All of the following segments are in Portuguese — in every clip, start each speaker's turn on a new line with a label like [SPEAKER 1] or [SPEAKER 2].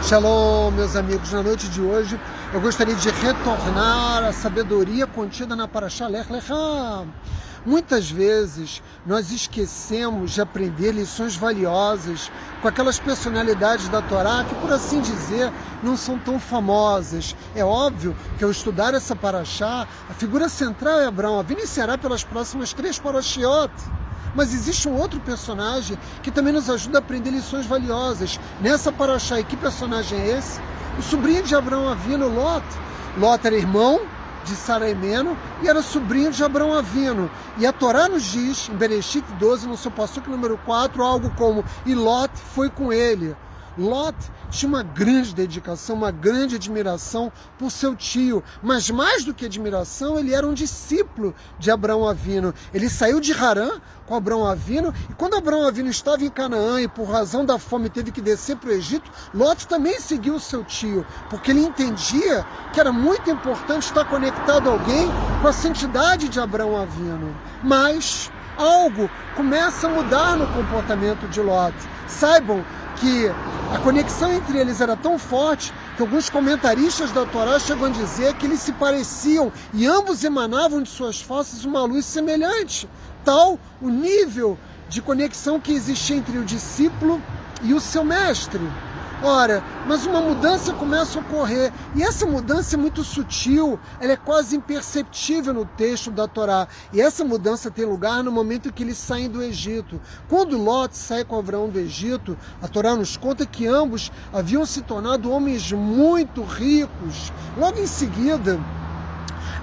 [SPEAKER 1] Shalom, meus amigos. Na noite de hoje, eu gostaria de retornar à sabedoria contida na Parashá Lech Lecha. Muitas vezes, nós esquecemos de aprender lições valiosas com aquelas personalidades da Torá que, por assim dizer, não são tão famosas. É óbvio que, ao estudar essa Parashá, a figura central é Abrão Avinu, iniciará pelas próximas 3 Parashiot. Mas existe um outro personagem que também nos ajuda a aprender lições valiosas. Nessa Parashá, e que personagem é esse? O sobrinho de Abrão Avinu, Lot. Lot era irmão de Sara e Meno e era sobrinho de Abrão Avinu. E a Torá nos diz, em Bereshit 12, no seu passuco número 4, algo como: e Lot foi com ele. Lot tinha uma grande dedicação, uma grande admiração por seu tio, mas mais do que admiração, ele era um discípulo de Abrão Avinu. Ele saiu de Harã com Abrão Avinu, e quando Abrão Avinu estava em Canaã e por razão da fome teve que descer para o Egito, Lot também seguiu o seu tio, porque ele entendia que era muito importante estar conectado a alguém com a santidade de Abrão Avinu. Mas algo começa a mudar no comportamento de Lot. Saibam que a conexão entre eles era tão forte que alguns comentaristas da Torá chegam a dizer que eles se pareciam e ambos emanavam de suas faces uma luz semelhante. Tal o nível de conexão que existia entre o discípulo e o seu mestre. Ora, mas uma mudança começa a ocorrer, e essa mudança é muito sutil, ela é quase imperceptível no texto da Torá, e essa mudança tem lugar no momento em que eles saem do Egito. Quando Lot sai com Abraão do Egito, a Torá nos conta que ambos haviam se tornado homens muito ricos. Logo em seguida,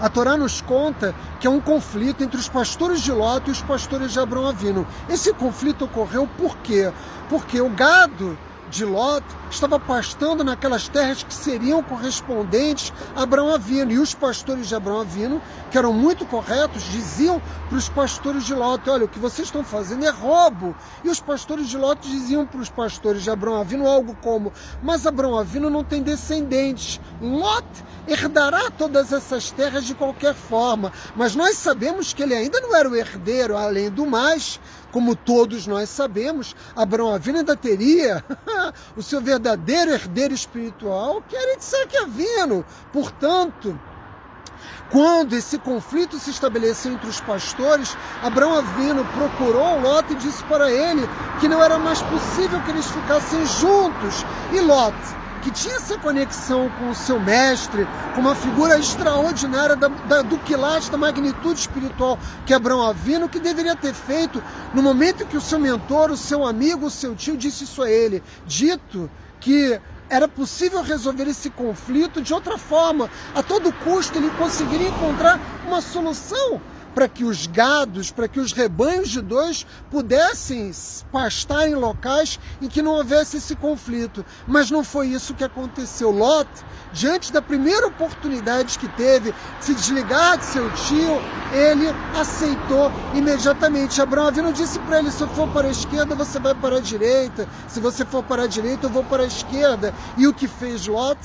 [SPEAKER 1] a Torá nos conta que é um conflito entre os pastores de Lot e os pastores de Abrão Avinu. Esse conflito ocorreu por quê? Porque o gado de Lot estava pastando naquelas terras que seriam correspondentes a Abrão Avinu. E os pastores de Abrão Avinu, que eram muito corretos, diziam para os pastores de Lot: olha, o que vocês estão fazendo é roubo. E os pastores de Lot diziam para os pastores de Abrão Avinu algo como: mas Abrão Avinu não tem descendentes. Lot herdará todas essas terras de qualquer forma. Mas nós sabemos que ele ainda não era o herdeiro. Além do mais, como todos nós sabemos, Abrão Avinu ainda teria o seu verdadeiro herdeiro espiritual, que era Isaac Avinu. Portanto, quando esse conflito se estabeleceu entre os pastores, Abrão Avinu procurou Lot e disse para ele que não era mais possível que eles ficassem juntos. E Lot, que tinha essa conexão com o seu mestre, com uma figura extraordinária do quilate, da magnitude espiritual que Abrão Avinu, que deveria ter feito no momento em que o seu mentor, o seu amigo, o seu tio disse isso a ele, dito que era possível resolver esse conflito de outra forma. A todo custo ele conseguiria encontrar uma solução para que os gados, para que os rebanhos de dois pudessem pastar em locais em que não houvesse esse conflito. Mas não foi isso que aconteceu. Lot, diante da primeira oportunidade que teve de se desligar de seu tio, ele aceitou imediatamente. Abrão Avinu disse para ele: se eu for para a esquerda, você vai para a direita. Se você for para a direita, eu vou para a esquerda. E o que fez Lot?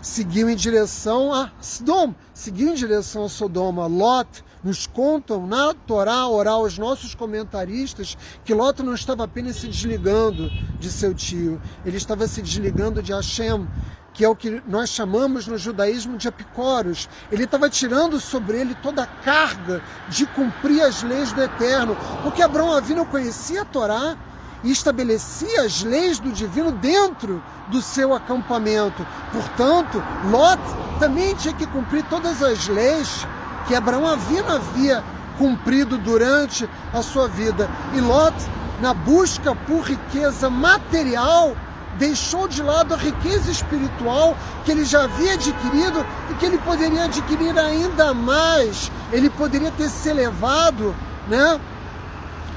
[SPEAKER 1] Seguiu em direção a Sodoma. Seguiu em direção a Sodoma. Lot, nos contam na Torá oral os nossos comentaristas que Lot não estava apenas se desligando de seu tio, ele estava se desligando de Hashem, que é o que nós chamamos no judaísmo de Apicoros. Ele estava tirando sobre ele toda a carga de cumprir as leis do Eterno, porque Abrão Avinu conhecia a Torá e estabelecia as leis do divino dentro do seu acampamento. Portanto, Lot também tinha que cumprir todas as leis que Abrão Avinu havia cumprido durante a sua vida. E Lot, na busca por riqueza material, deixou de lado a riqueza espiritual que ele já havia adquirido e que ele poderia adquirir ainda mais. Ele poderia ter se elevado,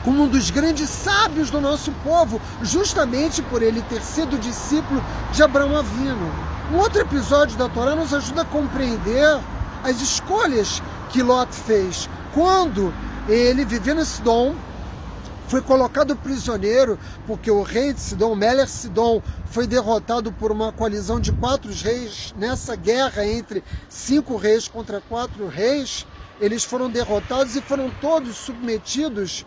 [SPEAKER 1] como um dos grandes sábios do nosso povo, justamente por ele ter sido discípulo de Abrão Avinu. Um outro episódio da Torá nos ajuda a compreender as escolhas que Lot fez. Quando ele, vivendo em Sidom, foi colocado prisioneiro, porque o rei de Sidom, Melech Sidom, foi derrotado por uma coalizão de 4 reis. Nessa guerra entre 5 reis contra 4 reis, eles foram derrotados e foram todos submetidos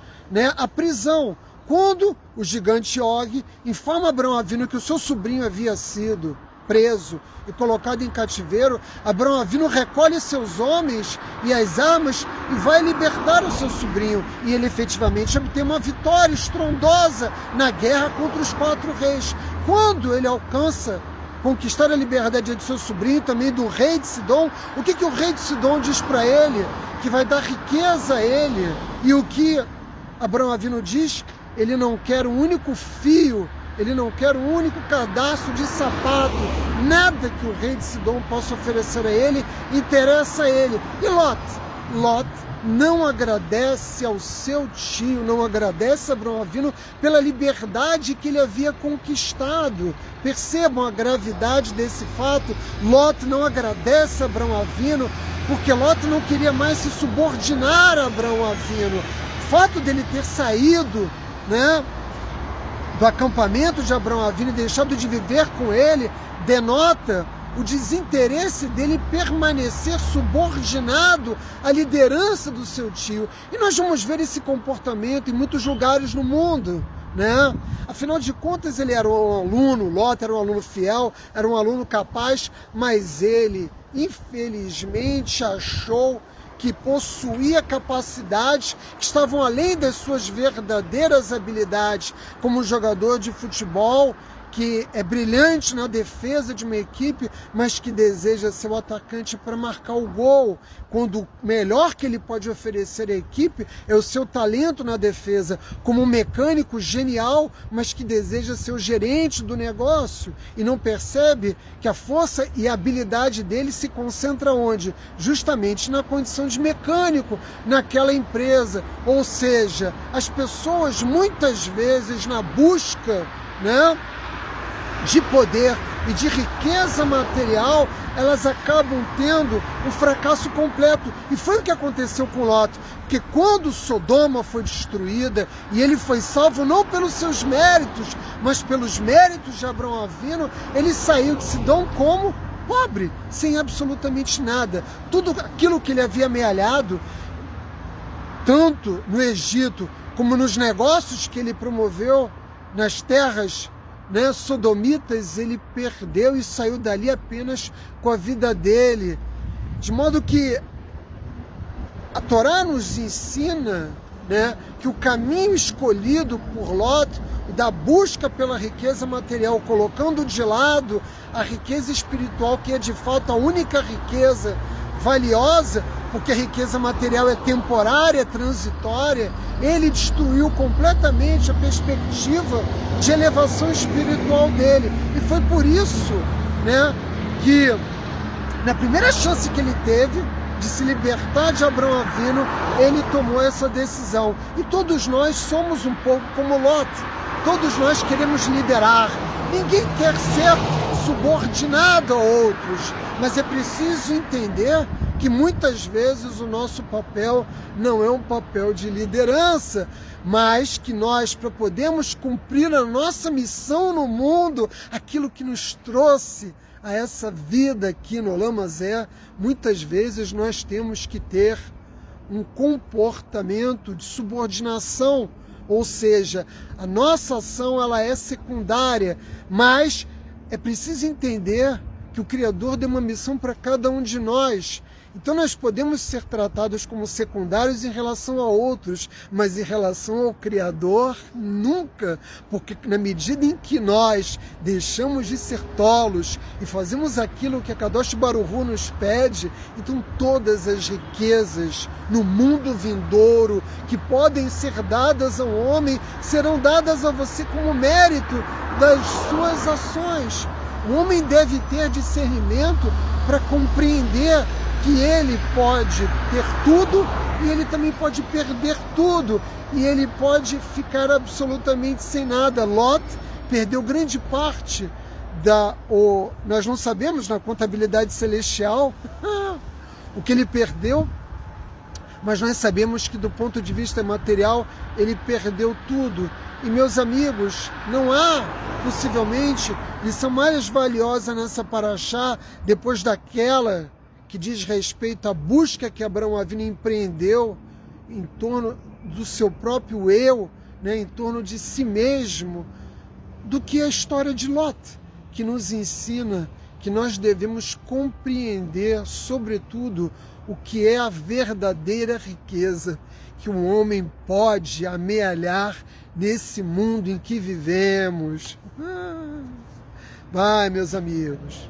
[SPEAKER 1] à prisão. Quando o gigante Og informa Abraão Avinu que o seu sobrinho havia sido preso e colocado em cativeiro, Abraão Avinu recolhe seus homens e as armas e vai libertar o seu sobrinho. E ele efetivamente obtém uma vitória estrondosa na guerra contra os 4 reis. Quando ele alcança conquistar a liberdade de seu sobrinho, também do rei de Sidom, o que o rei de Sidom diz para ele? Que vai dar riqueza a ele. E o que Abraão Avinu diz? Ele não quer um único fio, ele não quer um único cadastro de sapato, nada que o rei de Sidom possa oferecer a ele interessa a ele. E Lot não agradece ao seu tio, não agradece a Abraão Avinu pela liberdade que ele havia conquistado. Percebam a gravidade desse fato. Lot não agradece a Abraão Avinu porque Lot não queria mais se subordinar a Abraão Avinu. O fato dele ter saído, do acampamento de Abraão Avinu e deixado de viver com ele, denota o desinteresse dele permanecer subordinado à liderança do seu tio. E nós vamos ver esse comportamento em muitos lugares no mundo, Afinal de contas, ele era um aluno, Lot era um aluno fiel, era um aluno capaz, mas ele, infelizmente, achou que possuía capacidades que estavam além das suas verdadeiras habilidades, como um jogador de futebol que é brilhante na defesa de uma equipe, mas que deseja ser o atacante para marcar o gol, quando o melhor que ele pode oferecer à equipe é o seu talento na defesa, como um mecânico genial, mas que deseja ser o gerente do negócio e não percebe que a força e a habilidade dele se concentra onde? Justamente na condição de mecânico naquela empresa. Ou seja, as pessoas muitas vezes na busca, de poder e de riqueza material, elas acabam tendo um fracasso completo. E foi o que aconteceu com Lot, porque quando Sodoma foi destruída e ele foi salvo não pelos seus méritos, mas pelos méritos de Abraão Avinu, ele saiu de Sidom como pobre, sem absolutamente nada. Tudo aquilo que ele havia amealhado, tanto no Egito como nos negócios que ele promoveu nas terras sodomitas, ele perdeu e saiu dali apenas com a vida dele. De modo que a Torá nos ensina que o caminho escolhido por Lot, da busca pela riqueza material, colocando de lado a riqueza espiritual, que é de fato a única riqueza valiosa, porque a riqueza material é temporária, é transitória, ele destruiu completamente a perspectiva de elevação espiritual dele. E foi por isso que na primeira chance que ele teve de se libertar de Abraão Avinu, ele tomou essa decisão. E todos nós somos um pouco como Lot. Todos nós queremos liderar. Ninguém quer ser subordinado a outros, mas é preciso entender que muitas vezes o nosso papel não é um papel de liderança, mas que nós, para podermos cumprir a nossa missão no mundo, aquilo que nos trouxe a essa vida aqui no Olam Hazé, muitas vezes nós temos que ter um comportamento de subordinação, ou seja, a nossa ação ela é secundária, mas é preciso entender que o Criador deu uma missão para cada um de nós. Então nós podemos ser tratados como secundários em relação a outros, mas em relação ao Criador, nunca. Porque na medida em que nós deixamos de ser tolos e fazemos aquilo que a Kadosh Baruch Hu nos pede, então todas as riquezas no mundo vindouro que podem ser dadas ao homem, serão dadas a você como mérito das suas ações. O homem deve ter discernimento para compreender que ele pode ter tudo e ele também pode perder tudo, e ele pode ficar absolutamente sem nada. Lot perdeu grande parte nós não sabemos na contabilidade celestial o que ele perdeu, mas nós sabemos que do ponto de vista material ele perdeu tudo. E meus amigos, não há possivelmente lição mais valiosa nessa paraxá depois daquela que diz respeito à busca que Abraão Avinu empreendeu em torno do seu próprio eu, né, em torno de si mesmo, do que a história de Lot, que nos ensina que nós devemos compreender, sobretudo, o que é a verdadeira riqueza que um homem pode amealhar nesse mundo em que vivemos. Vai, meus amigos.